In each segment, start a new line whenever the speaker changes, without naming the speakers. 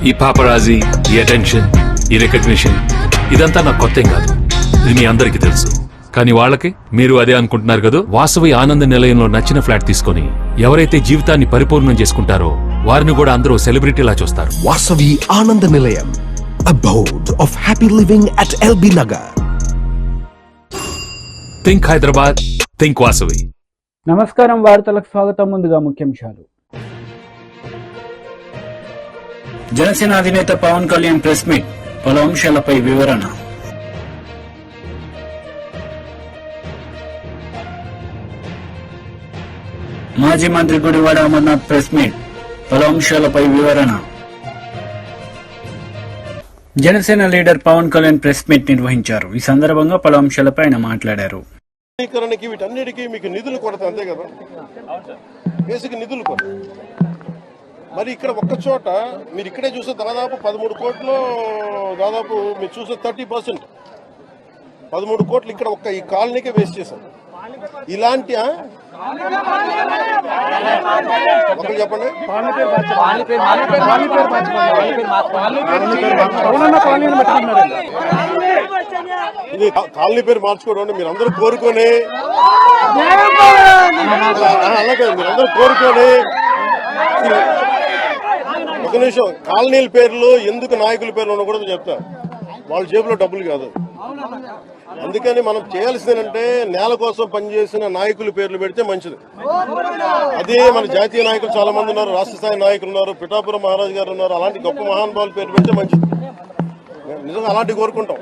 ఈ పాపరాజీ, ఈ అటెన్షన్, ఈ రికగ్నిషన్ ఇదంతా నాకు కొత్త కాదు. ఇది మీ అందరికీ తెలుసు. కానీ వాళ్ళకి మీరు అదే అనుకుంటున్నారు కదా. వాసవి ఆనంద నిలయంలో నచ్చిన ఫ్లాట్ తీసుకొని ఎవరైతే జీవితాన్ని పరిపూర్ణం చేసుకుంటారో వారిని కూడా అందరూ సెలబ్రిటీలా చూస్తారు.
వాసవి ఆనంద నిలయం, abode of happy living at LB Nagar.
Think Hyderabad, think Vasavi.
నమస్కారం, వార్తలకు స్వాగతం. ముందుగా ముఖ్యాంశాలు.
జనసేన అధినేత పవన్ కళ్యాణ్ ప్రెస్ మీట్, పలు అంశాలపై వివరణ. మాజీ మంత్రి గుడివాడ అమర్నాథ్ ప్రెస్ మీట్, పలు అంశాలపై వివరణ. Janasena leader Pawan Kalyan press meet నిర్వహించారు. ఈ సందర్భంగా పలు అంశాలపై ఆయన మాట్లాడారు.
వీటన్నిటికీ మీకు నిధులు కొరత, అంతే కదా, బేసిక్ నిధులు కొరత. మరి ఇక్కడ ఒక్క చోట మీరు ఇక్కడే చూస్తే దాదాపు 13 కోట్లు, దాదాపు మీరు చూస్తే 30%, 13 కోట్లు ఇక్కడ ఒక్క ఈ కాలనీకే వేస్ట్ చేశారు. ఇలాంటి ఒకరు చెప్పండి, ఇది కాలనీ పేరు మార్చుకోవడం మీరు అందరూ కోరుకొని, అలాగే మీరందరూ కోరుకొని. ఒక నిమిషం, కాలనీల పేర్లు ఎందుకు నాయకుల పేర్లు ఉండకూడదు చెప్తా. వాళ్ళ జేబులో డబ్బులు కాదు. అందుకని మనం చేయాల్సిందంటే నేల కోసం పనిచేసిన నాయకుల పేర్లు పెడితే మంచిది. అదే మన జాతీయ నాయకులు చాలా మంది ఉన్నారు, రాష్ట్ర స్థాయి నాయకులు ఉన్నారు, పిఠాపురం మహారాజు గారు ఉన్నారు. అలాంటి గొప్ప మహానుభావుల పేర్లు పెడితే మంచిది. నిజంగా అలాంటి కోరుకుంటాం.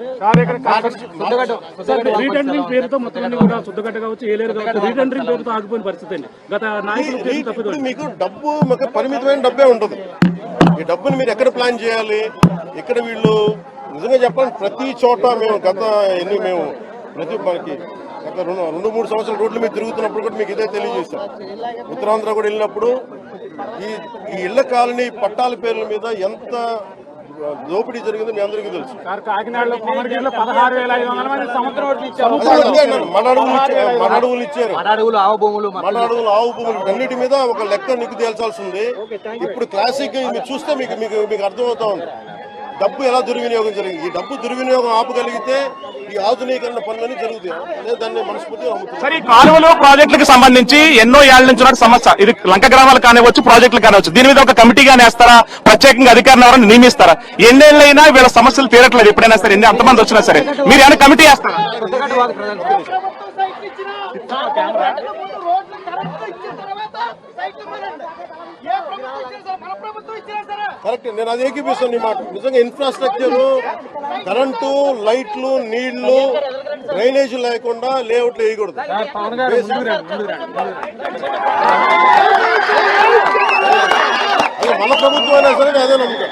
మీకు డబ్బు పరిమితమైన డబ్బే ఉంటుంది. ఈ డబ్బుని మీరు ఎక్కడ ప్లాన్ చేయాలి? ఇక్కడ వీళ్ళు నిజంగా చెప్పాలి, ప్రతి చోట మేము మనకి గత 2-3 సంవత్సరాల రోడ్ల మీద తిరుగుతున్నప్పుడు కూడా మీకు ఇదే తెలియజేస్తాం. ఉత్తరాంధ్ర కూడా వెళ్ళినప్పుడు ఈ ఇళ్ల కాలనీ పట్టాల పేర్ల మీద ఎంత దోపిడీ జరిగిందో మీ అందరికీ తెలుసు. మన అడవులు ఇచ్చారు, ఆవు భూములు అన్నిటి మీద ఒక లెక్క నీకు తేల్చాల్సి ఉంది. ఇప్పుడు క్లాసిక్ మీరు చూస్తే మీకు అర్థమవుతా ఉంది డబ్బు ఎలా దుర్వినియోగం జరిగింది. ఈ డబ్బు దుర్వినియోగం ఆపగలిగితే ఈ ఆధునీకరణ పనులన్నీ జరుగుతాయి. దాన్ని మనస్ఫూర్తిగా నమ్ముతాం.
ఈ కాలువలు ప్రాజెక్టులకు సంబంధించి ఎన్నో ఏళ్ల నుంచి ఉన్న సమస్య. ఇది లంక గ్రామాలు కానివచ్చు, ప్రాజెక్టులు కానివచ్చు. దీని మీద ఒక కమిటీగానే వేస్తారా? ప్రత్యేకంగా అధికారులు ఎవరైనా నియమిస్తారా? ఎన్నేళ్ళైనా వీళ్ళ సమస్యలు తీరట్లేదు. ఎప్పుడైనా సరే, ఎన్ని అంతమంది వచ్చినా సరే మీరు ఏమైనా కమిటీ వేస్తారా?
కరెక్ట్, నేను అది ఏకీపిస్తాను నీ మాట. నిజంగా ఇన్ఫ్రాస్ట్రక్చర్, కరెంటు, లైట్లు, నీళ్లు, డ్రైనేజ్ లేకుండా లేఅవుట్లు వేయకూడదు. మన ప్రభుత్వం అయినా సరే అదే నమ్ముతాం.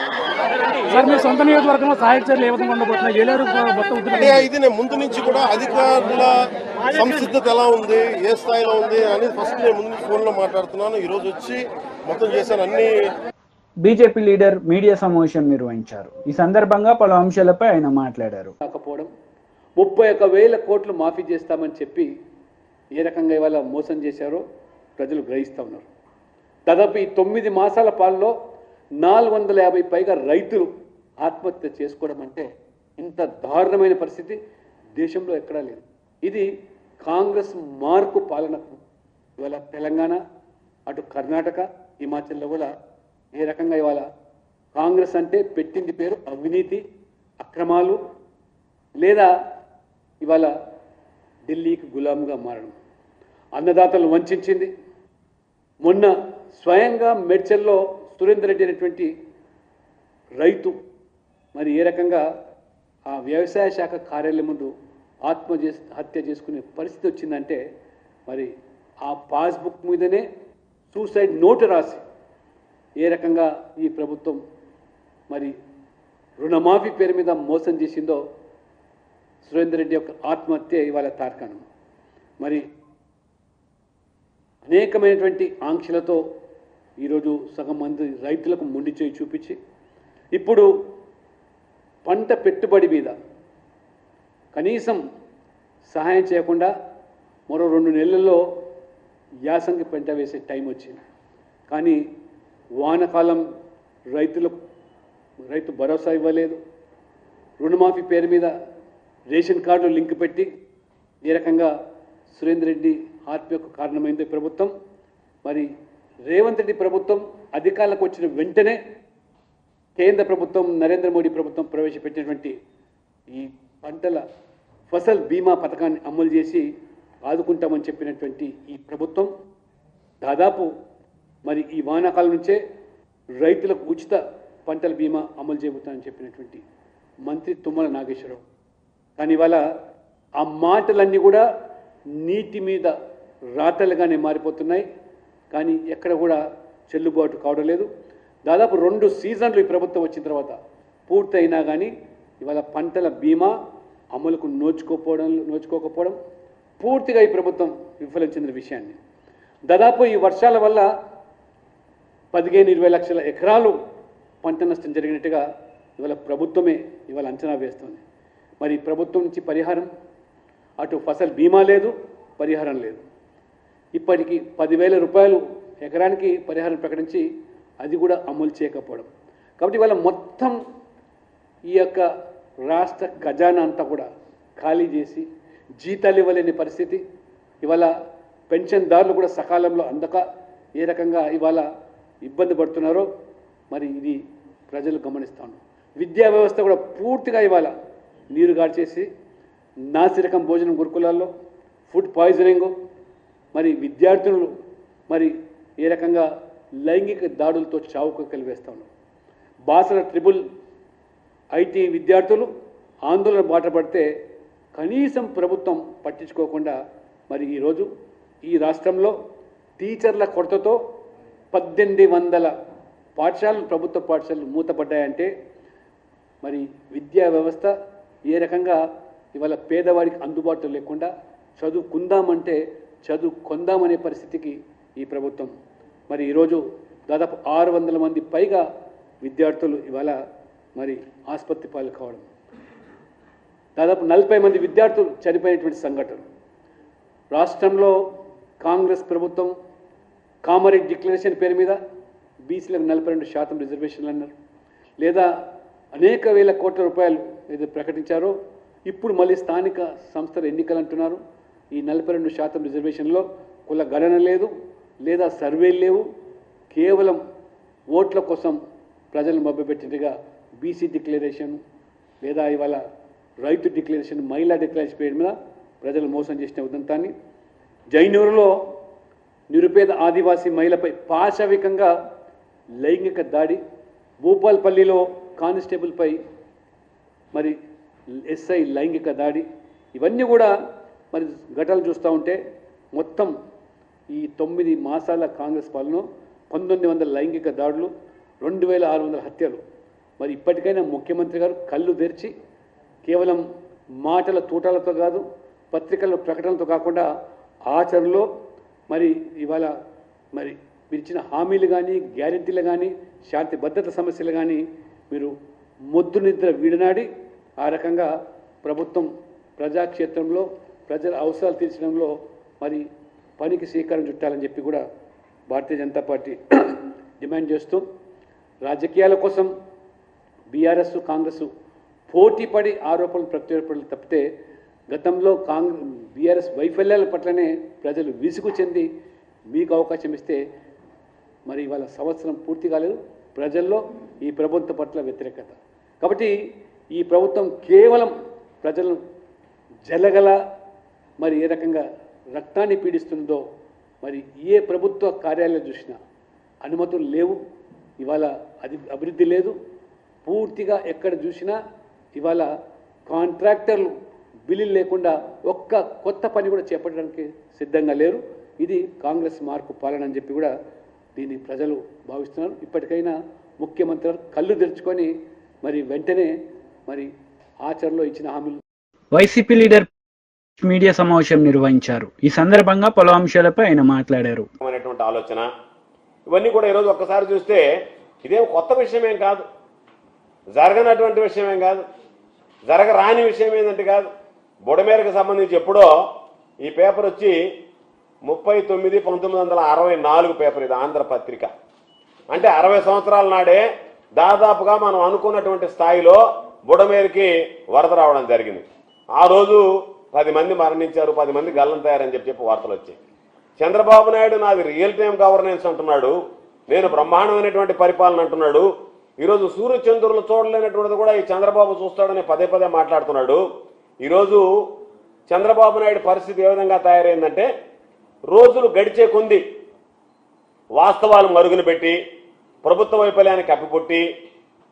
ఇది నేను ముందు నుంచి కూడా అధికారుల సంసిద్ధత ఎలా ఉంది, ఏ స్థాయిలో ఉంది అనేది ఫస్ట్ నేను ముందు నుంచి ఫోన్ లో మాట్లాడుతున్నాను. ఈ రోజు వచ్చి మొత్తం చేశాను అన్ని.
బీజేపీ లీడర్ మీడియా సమావేశం నిర్వహించారు. ఈ సందర్భంగా పలు అంశాలపై ఆయన మాట్లాడారు.
కాకపోవడం, 31,000 కోట్లు మాఫీ చేస్తామని చెప్పి ఏ రకంగా ఇవాళ మోసం చేశారో ప్రజలు గ్రహిస్తూ ఉన్నారు. దాదాపు ఈ 9 మాసాల పాలలో 450 పైగా రైతులు ఆత్మహత్య చేసుకోవడం అంటే ఇంత దారుణమైన పరిస్థితి దేశంలో ఎక్కడా లేదు. ఇది కాంగ్రెస్ మార్పు పాలనకు ఇవాళ తెలంగాణ, అటు కర్ణాటక, హిమాచల్లో కూడా ఏ రకంగా ఇవాళ కాంగ్రెస్ అంటే పెట్టింది పేరు అవినీతి, అక్రమాలు, లేదా ఇవాళ ఢిల్లీకి గులాంగా మారడం, అన్నదాతలను వంచింది. మొన్న స్వయంగా మేడ్చల్లో సురేందర్ రెడ్డి అనేటువంటి రైతు మరి ఏ రకంగా ఆ వ్యవసాయ శాఖ కార్యాలయం ముందు హత్య చేసుకునే పరిస్థితి వచ్చిందంటే మరి ఆ పాస్బుక్ మీదనే సూసైడ్ నోటు రాసి ఏ రకంగా ఈ ప్రభుత్వం మరి రుణమాఫీ పేరు మీద మోసం చేసిందో సురేందర్ రెడ్డి యొక్క ఆత్మహత్య ఇవాళ తార్కాణం. మరి అనేకమైనటువంటి ఆంక్షలతో ఈరోజు సగం మంది రైతులకు మొండి చేయి చూపించి ఇప్పుడు పంట పెట్టుబడి మీద కనీసం సహాయం చేయకుండా మరో 2 నెలల్లో యాసంగి పంట వేసే టైం వచ్చింది. కానీ వానకాలం రైతులకు రైతు భరోసా ఇవ్వలేదు, రుణమాఫీ పేరు మీద రేషన్ కార్డులు లింక్ పెట్టి ఏ రకంగా సురేందర్ రెడ్డి ఆత్మహత్యకు కారణమైంది ప్రభుత్వం. మరి రేవంత్ రెడ్డి ప్రభుత్వం అధికారులకు వచ్చిన వెంటనే కేంద్ర ప్రభుత్వం నరేంద్ర మోడీ ప్రభుత్వం ప్రవేశపెట్టినటువంటి ఈ పంటల ఫసల్ బీమా పథకాన్ని అమలు చేసి ఆదుకుంటామని చెప్పినటువంటి ఈ ప్రభుత్వం దాదాపు మరి ఈ వానాకాలం నుంచే రైతులకు ఉచిత పంటల బీమా అమలు చేయబోతామని చెప్పినటువంటి మంత్రి తుమ్మల నాగేశ్వరరావు. కానీ ఇవాళ ఆ మాటలన్నీ కూడా నీటి మీద రాతలుగానే మారిపోతున్నాయి, కానీ ఎక్కడ కూడా చెల్లుబాటు కావడం లేదు. దాదాపు 2 సీజన్లు ఈ ప్రభుత్వం వచ్చిన తర్వాత పూర్తయినా కానీ ఇవాళ పంటల బీమా అమలుకు నోచుకోకపోవడం పూర్తిగా ఈ ప్రభుత్వం విఫలం చెందిన విషయాన్ని. దాదాపు ఈ వర్షాల వల్ల 15-20 లక్షల ఎకరాలు పంట నష్టం జరిగినట్టుగా ఇవాళ ప్రభుత్వమే ఇవాళ అంచనా వేస్తుంది. మరి ప్రభుత్వం నుంచి పరిహారం, అటు ఫసల్ బీమా లేదు, పరిహారం లేదు. ఇప్పటికీ 10,000 రూపాయలు ఎకరానికి పరిహారం ప్రకటించి అది కూడా అమలు చేయకపోవడం. కాబట్టి ఇవాళ మొత్తం ఈ యొక్క రాష్ట్ర ఖజానా అంతా కూడా ఖాళీ చేసి జీతాలు ఇవ్వలేని పరిస్థితి. ఇవాళ పెన్షన్దారులు కూడా సకాలంలో అందక ఏ రకంగా ఇవాళ ఇబ్బంది పడుతున్నారో మరి ఇది ప్రజలు గమనిస్తాను. విద్యా వ్యవస్థ కూడా పూర్తిగా ఇవాళ నీరు గార్చేసి నాసిరకం భోజనం గురుకులాల్లో, ఫుడ్ పాయిజనింగ్, మరి విద్యార్థులు మరి ఏ రకంగా లైంగిక దాడులతో చావుకు కలివేస్తా ఉన్నారు. బాసర ట్రిపుల్ ఐటీ విద్యార్థులు ఆందోళన బాట పడితే కనీసం ప్రభుత్వం పట్టించుకోకుండా మరి ఈరోజు ఈ రాష్ట్రంలో టీచర్ల కొరతతో 1800 పాఠశాలలు, ప్రభుత్వ పాఠశాలలు మూతపడ్డాయంటే మరి విద్యా వ్యవస్థ ఏ రకంగా ఇవాళ పేదవాడికి అందుబాటులో లేకుండా చదువుకుందామంటే చదువుకొందామనే పరిస్థితికి ఈ ప్రభుత్వం. మరి ఈరోజు దాదాపు 600 మంది పైగా విద్యార్థులు ఇవాళ మరి ఆసుపత్రి పాలు కావడం, దాదాపు 40 మంది విద్యార్థులు చనిపోయినటువంటి సంఘటన. రాష్ట్రంలో కాంగ్రెస్ ప్రభుత్వం కామారెడ్డి డిక్లరేషన్ పేరు మీద బీసీలకు 42% రిజర్వేషన్లు అన్నారు, లేదా అనేక వేల కోట్ల రూపాయలు ఏదో ప్రకటించారో ఇప్పుడు మళ్ళీ స్థానిక సంస్థల ఎన్నికలు అంటున్నారు. ఈ 42% రిజర్వేషన్లో కుల గణన లేదు, లేదా సర్వేలు లేవు, కేవలం ఓట్ల కోసం ప్రజలను మభ్యపెట్టినట్టుగా బీసీ డిక్లరేషన్, లేదా ఇవాళ రైతు డిక్లరేషన్, మహిళా డిక్లరేషన్ పేరు మీద ప్రజలు మోసం చేసిన ఉదంతాన్ని. జైనూరులో నిరుపేద ఆదివాసీ మహిళపై పాశవికంగా లైంగిక దాడి, భూపాల్పల్లిలో కానిస్టేబుల్పై మరి ఎస్ఐ లైంగిక దాడి, ఇవన్నీ కూడా మరి ఘటనలు చూస్తూ ఉంటే మొత్తం ఈ 9 మాసాల కాంగ్రెస్ పాలన 1900 లైంగిక దాడులు, 2600 హత్యలు. మరి ఇప్పటికైనా ముఖ్యమంత్రి గారు కళ్ళు తెరిచి కేవలం మాటల తూటాలతో కాదు, పత్రికల ప్రకటనలతో కాకుండా ఆచరణలో మరి ఇవాళ మరి మీరు ఇచ్చిన హామీలు కానీ, గ్యారెంటీలు కానీ, శాంతి భద్రత సమస్యలు కానీ మీరు మొద్దు నిద్ర వీడనాడి ఆ రకంగా ప్రభుత్వం ప్రజాక్షేత్రంలో ప్రజల అవసరాలు తీర్చడంలో మరి పనికి శ్రీకారం చుట్టాలని చెప్పి కూడా భారతీయ జనతా పార్టీ డిమాండ్ చేస్తూ, రాజకీయాల కోసం బీఆర్ఎస్ కాంగ్రెస్ పోటీపడి ఆరోపణలు ప్రత్యారోపణలు తప్పితే గతంలో బీఆర్ఎస్ వైఫల్యాల పట్లనే ప్రజలు విసుగు చెంది మీకు అవకాశం ఇస్తే మరి ఇవాళ సంవత్సరం పూర్తి కాలేదు, ప్రజల్లో ఈ ప్రభుత్వం పట్ల వ్యతిరేకత. కాబట్టి ఈ ప్రభుత్వం కేవలం ప్రజలను జలగల మరి ఏ రకంగా రక్తాన్ని పీడిస్తుందో, మరి ఏ ప్రభుత్వ కార్యాలయం చూసినా అనుమతులు లేవు, ఇవాళ అభివృద్ధి లేదు, పూర్తిగా ఎక్కడ చూసినా ఇవాళ కాంట్రాక్టర్లు బిల్లులు లేకుండా ఒక్క కొత్త పని కూడా చేపట్టడానికి సిద్ధంగా లేరు. ఇది కాంగ్రెస్ మార్కు పాలన అని చెప్పి కూడా దీన్ని ప్రజలు భావిస్తున్నారు. ఇప్పటికైనా ముఖ్యమంత్రి కళ్ళు తెరుచుకొని మరి వెంటనే మరి ఆచరణలో ఇచ్చిన హామీలు.
వైసీపీ లీడర్ మీడియా సమావేశం నిర్వహించారు. ఈ సందర్భంగా పలు అంశాలపై ఆయన మాట్లాడారు.
ఆలోచన ఇవన్నీ కూడా ఈరోజు ఒక్కసారి చూస్తే ఇదేం కొత్త విషయమేం కాదు, జరగనటువంటి విషయమేం కాదు, జరగరాని విషయం ఏంటంటే కాదు. బుడమేరకు సంబంధించి ఎప్పుడో ఈ పేపర్ వచ్చి 39/1964 పేపర్, ఇది ఆంధ్రపత్రిక. అంటే 60 సంవత్సరాల నాడే దాదాపుగా మనం అనుకున్నటువంటి స్థాయిలో బుడమేరుకి వరద రావడం జరిగింది. ఆ రోజు 10 మంది మరణించారు, 10 మంది గల్లంతయ్యారని చెప్పి వార్తలు వచ్చాయి. చంద్రబాబు నాయుడు నాది రియల్ టైం గవర్నెన్స్ అంటున్నాడు, నేను బ్రహ్మాండమైనటువంటి పరిపాలన అంటున్నాడు. ఈరోజు సూర్యచంద్రులు చూడలేనటువంటిది కూడా ఈ చంద్రబాబు చూస్తాడని పదే పదే మాట్లాడుతున్నాడు. ఈరోజు చంద్రబాబు నాయుడు పరిస్థితి ఏ విధంగా తయారైందంటే, రోజులు గడిచే కొంది వాస్తవాలు మరుగున పెట్టి ప్రభుత్వ వైఫల్యాన్ని కప్పిపుట్టి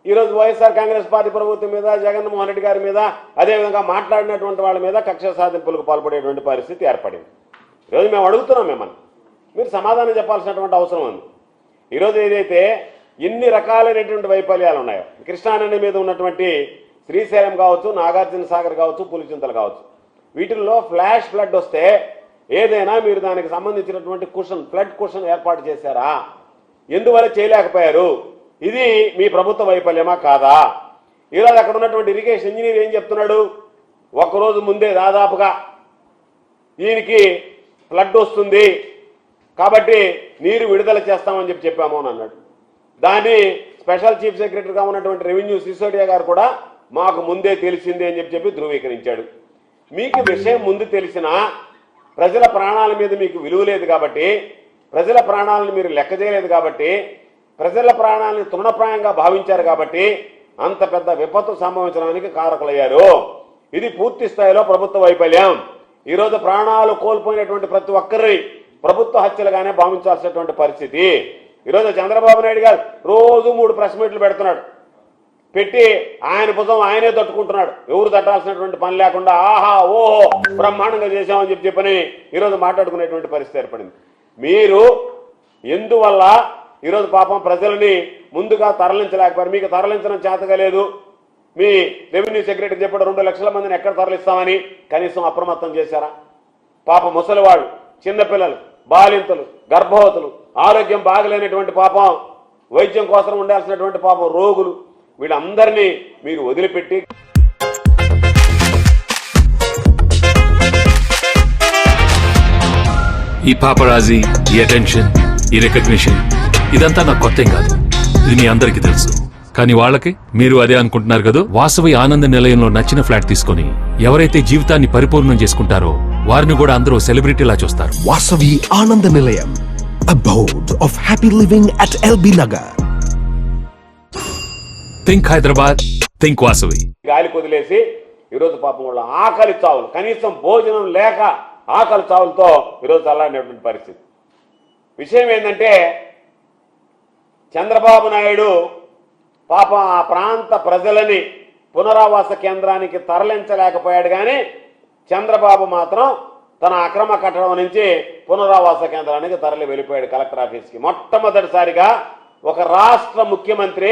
ఈరోజు వైఎస్ఆర్ కాంగ్రెస్ పార్టీ ప్రభుత్వం మీద, జగన్మోహన్ రెడ్డి గారి మీద, అదేవిధంగా మాట్లాడినటువంటి వాళ్ళ మీద కక్ష సాధింపులకు పాల్పడేటువంటి పరిస్థితి ఏర్పడింది. ఈరోజు మేము అడుగుతున్నాం, మిమ్మల్ని మీరు సమాధానం చెప్పాల్సినటువంటి అవసరం ఉంది. ఈరోజు ఏదైతే ఎన్ని రకాలైనటువంటి వైఫల్యాలు ఉన్నాయో, కృష్ణానది మీద ఉన్నటువంటి శ్రీశైలం కావచ్చు, నాగార్జున సాగర్ కావచ్చు, పులిచింతలు కావచ్చు, వీటిల్లో ఫ్లాష్ ఫ్లడ్ వస్తే ఏదైనా మీరు దానికి సంబంధించినటువంటి ఫ్లడ్ కుషన్ ఏర్పాటు చేశారా? ఎందువల్ల చేయలేకపోయారు? ఇది మీ ప్రభుత్వ వైఫల్యమా కాదా? ఈరోజు అక్కడ ఉన్నటువంటి ఇరిగేషన్ ఇంజనీర్ ఏం చెప్తున్నాడు, ఒక్కరోజు ముందే దాదాపుగా దీనికి ఫ్లడ్ వస్తుంది కాబట్టి నీరు విడుదల చేస్తామని చెప్పాము అని అన్నాడు. దాన్ని స్పెషల్ చీఫ్ సెక్రటరీగా ఉన్నటువంటి రెవెన్యూ సిసోడియా గారు కూడా మాకు ముందే తెలిసింది అని చెప్పి ధృవీకరించాడు. మీకు విషయం ముందు తెలిసినా ప్రజల ప్రాణాల మీద మీకు విలువ లేదు కాబట్టి, ప్రజల ప్రాణాలను మీరు లెక్క చేయలేదు కాబట్టి, ప్రజల ప్రాణాలను తృణప్రాయంగా భావించారు కాబట్టి అంత పెద్ద విపత్తు సంభవించడానికి కారకులయ్యారు. ఇది పూర్తి స్థాయిలో ప్రభుత్వ వైఫల్యం. ఈరోజు ప్రాణాలు కోల్పోయినటువంటి ప్రతి ఒక్కరి ప్రభుత్వ హత్యలుగానే భావించాల్సినటువంటి పరిస్థితి. ఈరోజు చంద్రబాబు నాయుడు గారు రోజు 3 ప్రెస్ మీట్లు పెడుతున్నాడు, పెట్టి ఆయన భుజం ఆయనే తట్టుకుంటున్నాడు, ఎవరు తట్టాల్సినటువంటి పని లేకుండా ఆహా ఓహో బ్రహ్మాండంగా చేశామని చెప్పని ఈరోజు మాట్లాడుకునేటువంటి పరిస్థితి ఏర్పడింది. మీరు ఎందువల్ల ఈరోజు పాపం ప్రజల్ని ముందుగా తరలించలేకపోయారు? మీకు తరలించడం చేతగా లేదు. మీ రెవెన్యూ సెక్రటరీ చెప్పాడు 2 లక్షల మందిని ఎక్కడ తరలిస్తామని, కనీసం అప్రమత్తం చేశారా? పాపం ముసలివాళ్ళు, చిన్నపిల్లలు, బాలింతలు, గర్భవతులు, ఆరోగ్యం బాగలేనటువంటి పాపం, వైద్యం కోసం ఉండాల్సినటువంటి పాపం రోగులు, వీళ్ళందరినీ మీరు వదిలిపెట్టి
ఈ పాపరాజీ, ఈ అటెన్షన్, ఈ రికగ్నిషన్ ఇదంతా నాకు కొత్త కాదు, ఇది మీ అందరికీ తెలుసు. కానీ వాళ్ళకి మీరు అదే అనుకుంటున్నారు కదా. వాసవి ఆనంద నిలయంలో నచ్చిన ఫ్లాట్ తీసుకొని ఎవరైతే జీవితాన్ని పరిపూర్ణం చేసుకుంటారో వారిని కూడా అందరూ సెలబ్రిటీలా చూస్తారు.
Vasavi Ananda Nilayam, abode of happy living at LB Nagar.
Think Hyderabad, think Vasavi.
గాలి కొదిలేసి ఈరోజు పాపం వాళ్ళ ఆకలి చావులు, కనీసం భోజనం లేక ఆకలి చావులతో ఈరోజు అల్లాడినటువంటి పరిస్థితి. విషయం ఏంటంటే, చంద్రబాబు నాయుడు పాపం ఆ ప్రాంత ప్రజలని పునరావాస కేంద్రానికి తరలించలేకపోయాడు. కానీ చంద్రబాబు మాత్రం తన అక్రమ కట్టడం నుంచి పునరావాస కేంద్రానికి తరలి వెళ్ళిపోయాడు కలెక్టర్ ఆఫీస్కి. మొట్టమొదటిసారిగా ఒక రాష్ట్ర ముఖ్యమంత్రి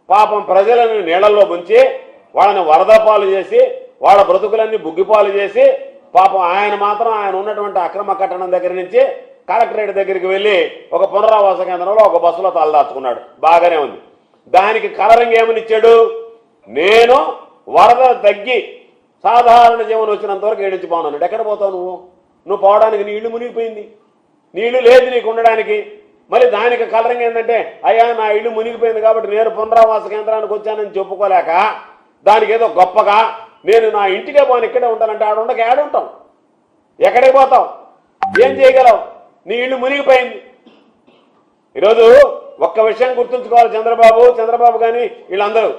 పాపం ప్రజలను నీళ్లలో ముంచి వాళ్ళని వరదపాలు చేసి వాళ్ళ బ్రతుకులన్నీ బుగ్గిపాలు చేసి పాపం ఆయన మాత్రం ఆయన ఉన్నటువంటి అక్రమ కట్టడం దగ్గర నుంచి కలెక్టరేట్ దగ్గరికి వెళ్ళి ఒక పునరావాస కేంద్రంలో ఒక బస్సులో తలదాచుకున్నాడు. బాగానే ఉంది. దానికి కలరింగ్ ఏమని ఇచ్చాడు, నేను వరద తగ్గి సాధారణ జీవనం వచ్చినంత వరకు ఏడించి పోన్నాడు. ఎక్కడ పోతావు నువ్వు పోవడానికి నీ ఇల్లు మునిగిపోయింది, నీళ్లు లేదు నీకు ఉండడానికి. మళ్ళీ దానికి కలరింగ్ ఏంటంటే, అయ్యా నా ఇల్లు మునిగిపోయింది కాబట్టి నేను పునరావాస కేంద్రానికి వచ్చానని చెప్పుకోలేక దానికి ఏదో గొప్పగా నేను నా ఇంటికే పోను ఇక్కడే ఉంటానంటే ఆడుండక ఏడుంటాం, ఎక్కడికి పోతావు, ఏం చేయగలవు, నీ ఇల్లు మునిగిపోయింది. ఈరోజు ఒక్క విషయం గుర్తుంచుకోవాలి, చంద్రబాబు కానీ వీళ్ళందరూ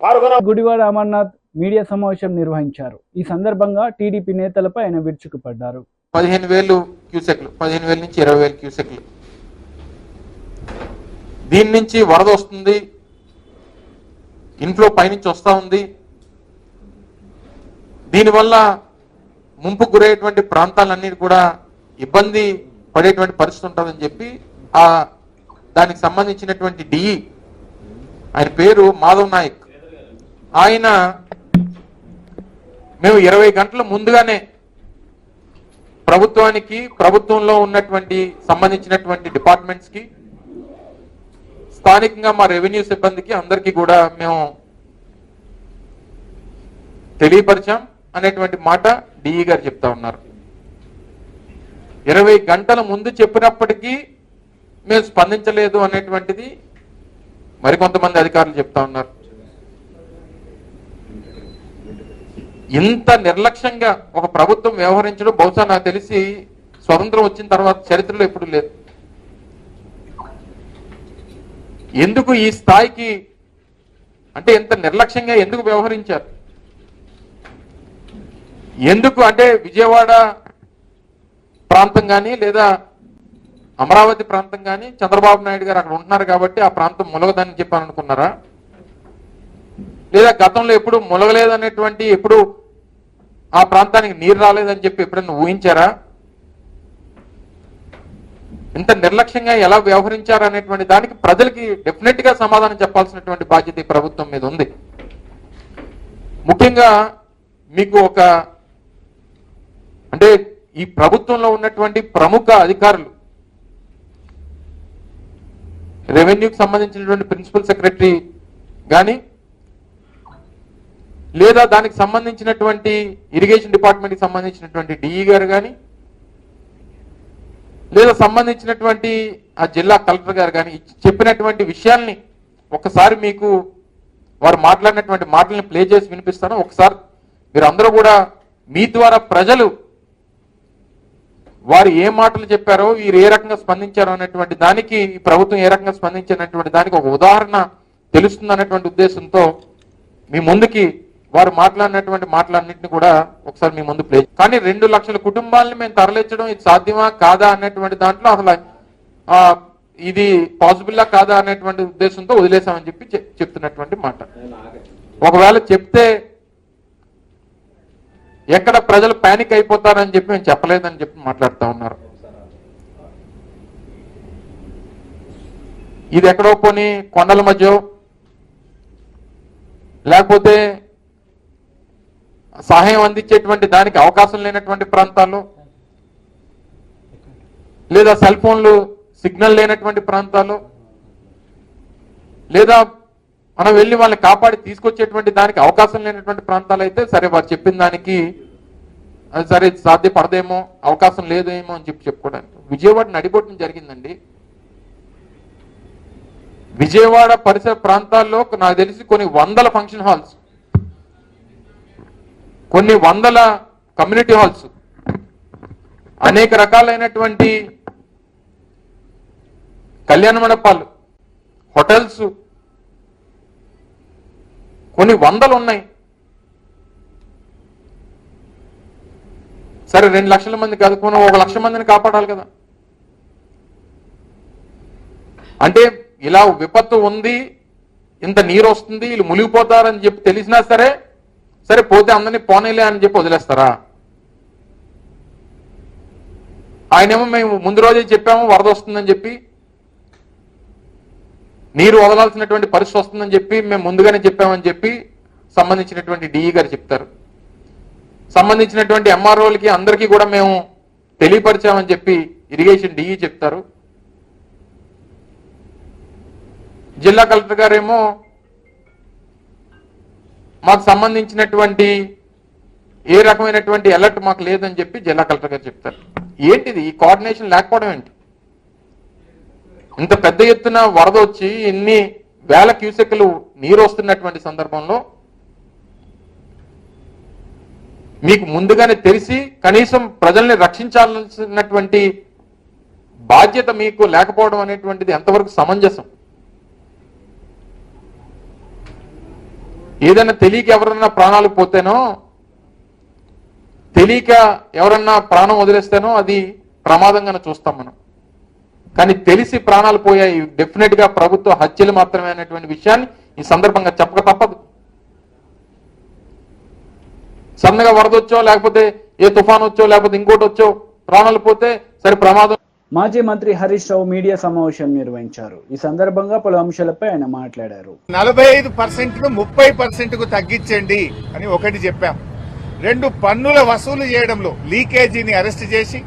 పాల్గొన.
గుడివాడ అమర్నాథ్ మీడియా సమావేశం నిర్వహించారు. ఈ సందర్భంగా టీడీపీ నేతలపై ఆయన విరుచుకుపడ్డారు.
15,000 క్యూసెక్లు, 15,000 నుంచి 20,000 క్యూసెక్లు. దీని నుంచి వరద వస్తుంది, ఇన్ఫ్లో పైనుంచి వస్తూ ఉంది. దీనివల్ల ముంపు గురయ్యేటువంటి ప్రాంతాలన్నీ కూడా ఇబ్బంది పడేటువంటి పరిస్థితి ఉంటుందని చెప్పి దానికి సంబంధించినటువంటి డిఈ, ఆయన పేరు మాధవ్ నాయక్, ఆయన మేము 20 గంటల ముందుగానే ప్రభుత్వంలో ఉన్నటువంటి సంబంధించినటువంటి డిపార్ట్మెంట్స్ కి, స్థానికంగా మా రెవెన్యూ సిబ్బందికి అందరికీ కూడా మేము తెలియపరిచాం అనేటువంటి మాట డిఈ గారు చెప్తా ఉన్నారు. 20 గంటల ముందు చెప్పినప్పటికీ మేము స్పందించలేదు అనేటువంటిది మరికొంతమంది అధికారులు చెప్తా ఉన్నారు. ఇంత నిర్లక్ష్యంగా ఒక ప్రభుత్వం వ్యవహరించడం బహుశా నాకు తెలిసి స్వతంత్రం వచ్చిన తర్వాత చరిత్రలో ఎప్పుడు లేదు. ఎందుకు ఈ స్థాయికి అంటే ఇంత నిర్లక్ష్యంగా ఎందుకు వ్యవహరించారు? ఎందుకు అంటే విజయవాడ ప్రాంతం కానీ లేదా అమరావతి ప్రాంతం కానీ చంద్రబాబు నాయుడు గారు అక్కడ ఉంటున్నారు కాబట్టి ఆ ప్రాంతం ములగదని చెప్పని అనుకున్నారా? లేదా గతంలో ఎప్పుడు ములగలేదనేటువంటి ఎప్పుడు ఆ ప్రాంతానికి నీరు రాలేదని చెప్పి ఎప్పుడైనా ఊహించారా? ఇంత నిర్లక్ష్యంగా ఎలా వ్యవహరించారు అనేటువంటి దానికి ప్రజలకి డెఫినెట్ గా సమాధానం చెప్పాల్సినటువంటి బాధ్యత ఈ ప్రభుత్వం మీద ఉంది. ముఖ్యంగా మీకు ఒక అంటే ఈ ప్రభుత్వంలో ఉన్నటువంటి ప్రముఖ అధికారులు, రెవెన్యూకి సంబంధించినటువంటి ప్రిన్సిపల్ సెక్రటరీ కానీ లేదా దానికి సంబంధించినటువంటి ఇరిగేషన్ డిపార్ట్మెంట్కి సంబంధించినటువంటి డిఈ గారు కానీ లేదా సంబంధించినటువంటి ఆ జిల్లా కలెక్టర్ గారు కానీ చెప్పినటువంటి విషయాల్ని ఒకసారి మీకు వారు మాట్లాడినటువంటి మాటల్ని ప్లే చేసి వినిపిస్తాను. ఒకసారి మీరు అందరూ కూడా మీ ద్వారా ప్రజలు వారు ఏ మాటలు చెప్పారో వీరు ఏ రకంగా స్పందించారో అనేటువంటి దానికి ఈ ప్రభుత్వం ఏ రకంగా స్పందించినటువంటి దానికి ఒక ఉదాహరణ తెలుస్తుంది అన్నటువంటి ఉద్దేశంతో మీ ముందుకి వారు మాట్లాడినటువంటి మాటలన్నింటినీ కూడా ఒకసారి మీ ముందు ప్లే. కానీ 2 లక్షల కుటుంబాలని మేము తరలించడం ఇది సాధ్యమా కాదా అనేటువంటి దాంట్లో అసలు ఇది పాసిబుల్లా కాదా అనేటువంటి ఉద్దేశంతో వదిలేసామని చెప్పి చెప్తున్నటువంటి మాట. ఒకవేళ చెప్తే ఎక్కడ ప్రజలు పానిక్ అయిపోతారని చెప్పి మేము చెప్పలేదని చెప్పి మాట్లాడుతూ ఉన్నారు. ఇది ఎక్కడో పోనీ కొండల మధ్య లేకపోతే సహాయం అందించేటువంటి దానికి అవకాశం లేనటువంటి ప్రాంతాల్లో లేదా సెల్ ఫోన్లు సిగ్నల్ లేనటువంటి ప్రాంతాల్లో లేదా మనం వెళ్ళి వాళ్ళని కాపాడి తీసుకొచ్చేటువంటి దానికి అవకాశం లేనటువంటి ప్రాంతాలు అయితే సరే వారు చెప్పిన దానికి అది సరే సాధ్యపడదేమో అవకాశం లేదేమో అని చెప్పి చెప్పుకోవడానికి. విజయవాడ నడిబొట్టున జరిగిందండి. విజయవాడ పరిసర ప్రాంతాల్లో నాకు తెలిసి కొన్ని వందల ఫంక్షన్ హాల్స్, కొన్ని వందల కమ్యూనిటీ హాల్స్, అనేక రకాలైనటువంటి కళ్యాణ మండపాలు, హోటల్స్ కొన్ని వందలు ఉన్నాయి. సరే 2 లక్షల మంది కాదు, 1 లక్ష మందిని కాపాడాలి కదా. అంటే ఇలా విపత్తు ఉంది, ఇంత నీరు వస్తుంది, వీళ్ళు మునిగిపోతారని చెప్పి తెలిసినా సరే సరే పోతే అందరినీ పోనేలే అని చెప్పి వదిలేస్తారా? ఆయనేమో మేము ముందు రోజే చెప్పాము వరద వస్తుందని చెప్పి, నీరు వదలాల్సినటువంటి పరిస్థితి వస్తుందని చెప్పి మేము ముందుగానే చెప్పామని చెప్పి సంబంధించినటువంటి డిఈ గారు చెప్తారు. సంబంధించినటువంటి ఎంఆర్ఓలకి అందరికీ కూడా మేము తెలియపరిచామని చెప్పి ఇరిగేషన్ డిఈ చెప్తారు. జిల్లా కలెక్టర్ గారేమో మాకు సంబంధించినటువంటి ఏ రకమైనటువంటి అలర్ట్ మాకు లేదని చెప్పి జిల్లా కలెక్టర్ గారు చెప్తారు. ఏంటిది ఈ కోఆర్డినేషన్ లేకపోవడం ఏంటి? ఇంత పెద్ద ఎత్తున వరద వచ్చి ఇన్ని వేల క్యూసెక్లు నీరు వస్తున్నటువంటి సందర్భంలో మీకు ముందుగానే తెలిసి కనీసం ప్రజల్ని రక్షించాల్సినటువంటి బాధ్యత మీకు లేకపోవడం అనేటువంటిది ఎంతవరకు సమంజసం? ఏదైనా తెలియక ఎవరన్నా ప్రాణాలు పోతేనో, తెలియక ఎవరన్నా ప్రాణం వదిలేస్తేనో అది ప్రమాదంగానే చూస్తాం మనం. కానీ తెలిసి ప్రాణాలు పోయాయి డెఫినెట్ గా ప్రభుత్వ హత్యలు మాత్రమే అనేటువంటి విషయాన్ని ఈ సందర్భంగా చెప్పక తప్పదు. సన్నగా వరద వచ్చో లేకపోతే ఏ తుఫాన్ వచ్చో లేకపోతే ఇంకోటి వచ్చో ప్రాణాలు పోతే సరే ప్రమాదం.
మాజీ మంత్రి హరీష్ రావు మీడియా సమావేశం నిర్వహించారు. ఈ సందర్భంగా పలు అంశాలపై ఆయన మాట్లాడారు.
45% 30% తగ్గించండి అని ఒకటి చెప్పాం. 2 పన్నుల వసూలు చేయడంలో లీకేజీని అరెస్ట్ చేసి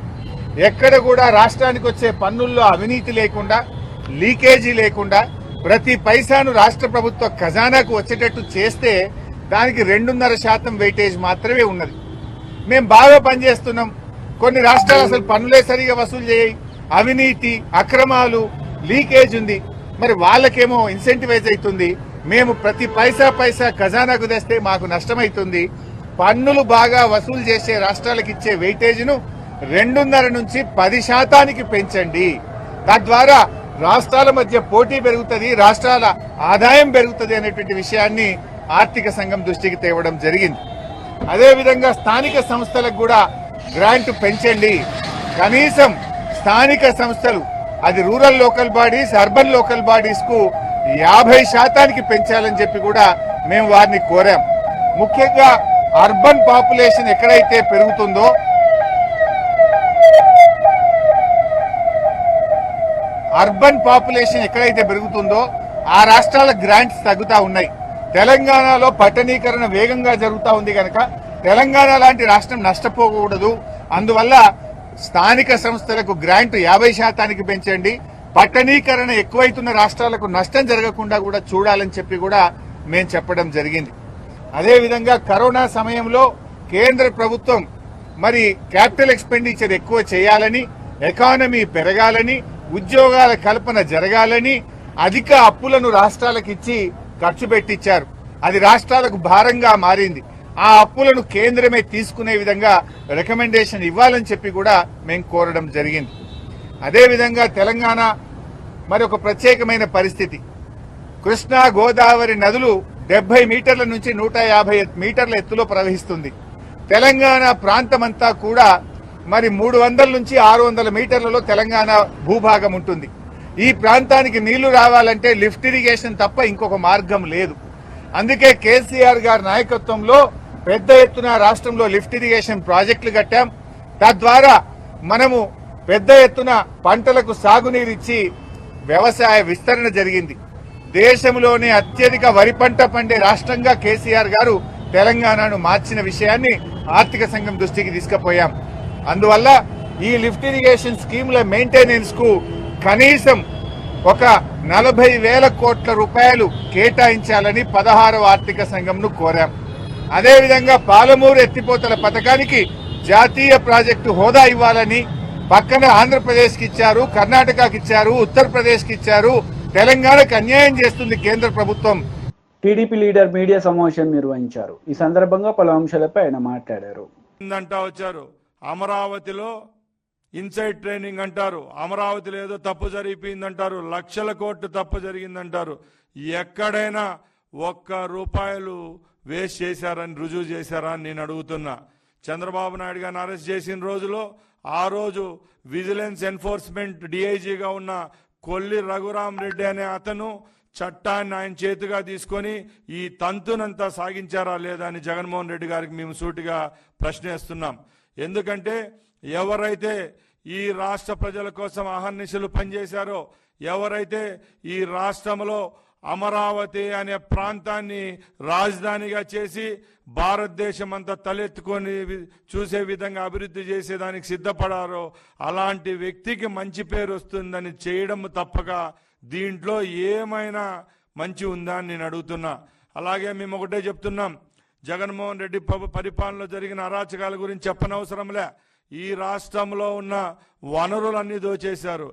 ఎక్కడ కూడా రాష్ట్రానికి వచ్చే పన్నుల్లో అవినీతి లేకుండా, లీకేజీ లేకుండా ప్రతి పైసాను రాష్ట్ర ప్రభుత్వ ఖజానాకు వచ్చేటట్టు చేస్తే దానికి 2.5% వెయిటేజ్ మాత్రమే ఉన్నది. మేము బాగా పనిచేస్తున్నాం. కొన్ని రాష్ట్రాలు అసలు పన్నులే సరిగా వసూలు చేయి, అవినీతి, అక్రమాలు, లీకేజ్ ఉంది. మరి వాళ్ళకేమో ఇన్సెంటివైజ్ అవుతుంది, మేము ప్రతి పైసా ఖజానాకు తెస్తే మాకు నష్టమైతుంది. పన్నులు బాగా వసూలు చేసే రాష్ట్రాలకు ఇచ్చే వెయిటేజ్ను 2.5 నుంచి 10% పెంచండి. తద్వారా రాష్ట్రాల మధ్య పోటీ పెరుగుతుంది, రాష్ట్రాల ఆదాయం పెరుగుతుంది అనేటువంటి విషయాన్ని ఆర్థిక సంఘం దృష్టికి తేవడం జరిగింది. అదేవిధంగా స్థానిక సంస్థలకు కూడా గ్రాంట్ పెంచండి. కనీసం స్థానిక సంస్థలు, అది rural local bodies, urban local bodies కు 50% పెంచాలని చెప్పి కూడా మేము వారిని కోరాం. ముఖ్యంగా అర్బన్ పాపులేషన్ ఎక్కడైతే పెరుగుతుందో ఆ రాష్ట్రాల గ్రాంట్స్ తగ్గుతా ఉన్నాయి. తెలంగాణలో పట్టణీకరణ వేగంగా జరుగుతూ ఉంది కనుక తెలంగాణ లాంటి రాష్ట్రం నష్టపోకూడదు. అందువల్ల స్థానిక సంస్థలకు గ్రాంట్ 50% పెంచండి. పట్టణీకరణ ఎక్కువైతున్న రాష్ట్రాలకు నష్టం జరగకుండా కూడా చూడాలని చెప్పి కూడా మేము చెప్పడం జరిగింది. అదేవిధంగా కరోనా సమయంలో కేంద్ర ప్రభుత్వం మరి క్యాపిటల్ ఎక్స్పెండిచర్ ఎక్కువ చేయాలని, ఎకానమీ పెరగాలని, ఉద్యోగాల కల్పన జరగాలని అధిక అప్పులను రాష్ట్రాలకు ఇచ్చి ఖర్చు పెట్టించారు. అది రాష్ట్రాలకు భారంగా మారింది. ఆ అప్పులను కేంద్రమే తీసుకునే విధంగా రికమెండేషన్ ఇవ్వాలని చెప్పి కూడా మేము కోరడం జరిగింది. అదేవిధంగా తెలంగాణ మరి ఒక ప్రత్యేకమైన పరిస్థితి. కృష్ణా గోదావరి నదులు 70 మీటర్ల నుంచి 150 మీటర్ల ఎత్తులో ప్రవహిస్తుంది. తెలంగాణ ప్రాంతమంతా కూడా మరి 300 నుంచి 600 మీటర్లలో తెలంగాణ భూభాగం ఉంటుంది. ఈ ప్రాంతానికి నీళ్లు రావాలంటే లిఫ్ట్ ఇరిగేషన్ తప్ప ఇంకొక మార్గం లేదు. అందుకే కేసీఆర్ గారి నాయకత్వంలో పెద్ద ఎత్తున రాష్ట్రంలో లిఫ్ట్ ఇరిగేషన్ ప్రాజెక్టులు కట్టాం. తద్వారా మనము పెద్ద ఎత్తున పంటలకు సాగునీరిచ్చి వ్యవసాయ విస్తరణ జరిగింది. దేశంలోనే అత్యధిక వరి పంట పండే రాష్ట్రంగా కేసీఆర్ గారు తెలంగాణను మార్చిన విషయాన్ని ఆర్థిక సంఘం దృష్టికి తీసుకుపోయాం. అందువల్ల ఈ లిఫ్ట్ ఇరిగేషన్ స్కీముల మెయింటెనెన్స్ కు కనీసం ఒక 40,000 కోట్ల రూపాయలు కేటాయించాలని 16వ ఆర్థిక సంఘంను కోరాం. అదేవిధంగా పాలమూరు ఎత్తిపోతల పథకానికి జాతీయ ప్రాజెక్టు హోదా ఇవ్వాలని, పక్కన ఆంధ్రప్రదేశ్ కి ఇచ్చారు, కర్ణాటకకి ఇచ్చారు, ఉత్తరప్రదేశ్ కి ఇచ్చారు. తెలంగాణకు అన్యాయం చేస్తుంది కేంద్ర ప్రభుత్వం.
టీడీపీ లీడర్ మీడియా సమావేశం నిర్వహించారు. ఈ సందర్భంగా పలు అంశాలపై ఆయన మాట్లాడారు.
వచ్చారు అమరావతిలో ఇన్సైడ్ ట్రైనింగ్ అంటారు, అమరావతిలో ఏదో తప్పు జరిగిపోయిందంటారు, లక్షల కోట్లు తప్పు జరిగిందంటారు. ఎక్కడైనా ₹1 వేస్ట్ చేశారని రుజువు చేశారా అని నేను అడుగుతున్నా. చంద్రబాబు నాయుడు గారిని అరెస్ట్ చేసిన రోజులో ఆ రోజు విజిలెన్స్ ఎన్ఫోర్స్మెంట్ డిఐజీగా ఉన్న కొల్లి రఘురామ్ రెడ్డి అనే అతను చట్టాన్ని ఆయన చేతిగా తీసుకొని ఈ తంతునంతా సాగించారా లేదా అని జగన్మోహన్ రెడ్డి గారికి మేము సూటిగా ప్రశ్నిస్తున్నాం. ఎందుకంటే ఎవరైతే ఈ రాష్ట్ర ప్రజల కోసం అహర్నిశలు పనిచేశారో, ఎవరైతే ఈ రాష్ట్రంలో అమరావతి అనే ప్రాంతాన్ని రాజధానిగా చేసి భారతదేశం అంతా తలెత్తుకొని చూసే విధంగా అభివృద్ధి చేసేదానికి సిద్ధపడారో అలాంటి వ్యక్తికి మంచి పేరు వస్తుందని చేయడం తప్పక దీంట్లో ఏమైనా మంచి ఉందా అని నేను అడుగుతున్నా. అలాగే మేము ఒకటే చెప్తున్నాం, జగన్మోహన్ రెడ్డి పరిపాలనలో జరిగిన అరాచకాల గురించి చెప్పనవసరంలే. ఈ రాష్ట్రంలో ఉన్న వనరులన్నీ దోచేశారు.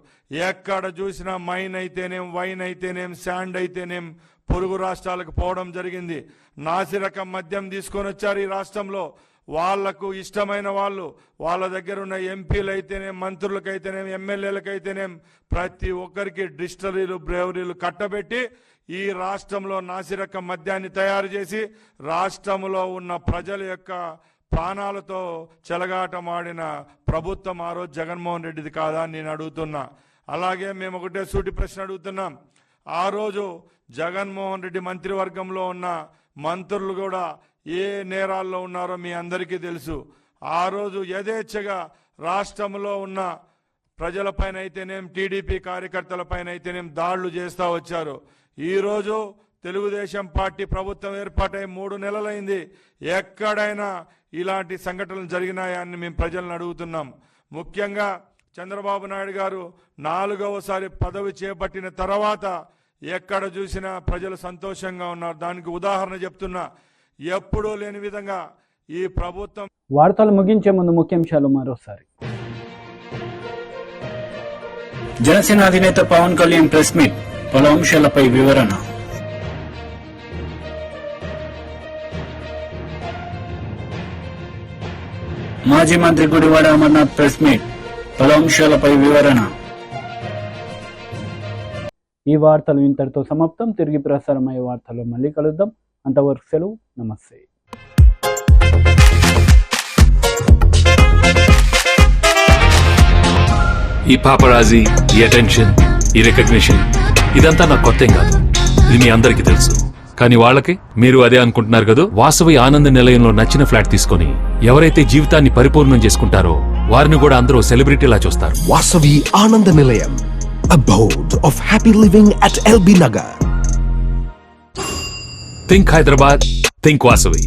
ఎక్కడ చూసినా మైన్ అయితేనేం, వైన్ అయితేనేం, శాండ్ అయితేనేం పొరుగు రాష్ట్రాలకు పోవడం జరిగింది. నాసిరకం మద్యం తీసుకొని వచ్చారు ఈ రాష్ట్రంలో. వాళ్లకు ఇష్టమైన వాళ్ళు, వాళ్ళ దగ్గర ఉన్న ఎంపీలు అయితేనేం, మంత్రులకైతేనేం, ఎమ్మెల్యేలకైతేనేం ప్రతి ఒక్కరికి డిస్టరీలు, బ్రేవరీలు కట్టబెట్టి ఈ రాష్ట్రంలో నాసిరకం మద్యాన్ని తయారు చేసి రాష్ట్రంలో ఉన్న ప్రజల యొక్క ప్రాణాలతో చెలగాటమాడిన ప్రభుత్వం ఆ రోజు జగన్మోహన్ రెడ్డిది కాదా అని నేను అడుగుతున్నా. అలాగే మేము ఒకటే సూటి ప్రశ్న అడుగుతున్నాం. ఆ రోజు జగన్మోహన్ రెడ్డి మంత్రివర్గంలో ఉన్న మంత్రులు కూడా ఏ నేరాల్లో ఉన్నారో మీ అందరికీ తెలుసు. ఆ రోజు యథేచ్ఛగా రాష్ట్రంలో ఉన్న ప్రజలపైన అయితేనేం, టీడీపీ కార్యకర్తలపైన అయితేనేం దాడులు చేస్తూ వచ్చారు. ఈరోజు తెలుగుదేశం పార్టీ ప్రభుత్వం ఏర్పాటై 3 నెలలైంది. ఎక్కడైనా ఇలాంటి సంఘటనలు జరిగినాయా అని మేము ప్రజలను అడుగుతున్నాం. ముఖ్యంగా చంద్రబాబు నాయుడు గారు 4వసారి పదవి చేపట్టిన తర్వాత ఎక్కడ చూసినా ప్రజలు సంతోషంగా ఉన్నారు. దానికి ఉదాహరణ చెప్తున్నా. ఎప్పుడూ లేని విధంగా ఈ ప్రభుత్వం.
వార్తలు ముగించే ముందు ముఖ్యాంశాలు మరోసారి.
జనసేన అధినేత పవన్ కళ్యాణ్ ప్రెస్ మీట్. పలు అంశాలపై వివరణ. మాజీ మంత్రి గుడివాడ అమర్నాథ్ ప్రెస్ మీట్, పలు అంశాలపై వివరణ.
ఈ వార్తలు ఇంతటితో సమాప్తం. తిరిగి ప్రసారమయ్యే వార్తల్లో మళ్ళీ కలుద్దాం. అంతవరకు సెలవు. నమస్తే.
ఈ పాపరాజీ, ఈ అటెన్షన్, ఈ రికగ్నిషన్ ఇదంతా నాకు కొత్తేం కాదు. ఇది మీ అందరికీ తెలుసు. కానీ వాళ్ళకి మీరు అదే అనుకుంటున్నారు కదా. వాసవి ఆనంద నిలయంలో నచ్చిన ఫ్లాట్ తీసుకొని ఎవరైతే జీవితాన్ని పరిపూర్ణం చేసుకుంటారో వారిని కూడా అందరూ సెలబ్రిటీలా చూస్తారు.
Vasavi Ananda Nilayam, abode of happy living at LB Nagar.
Think Hyderabad, think Vasavi.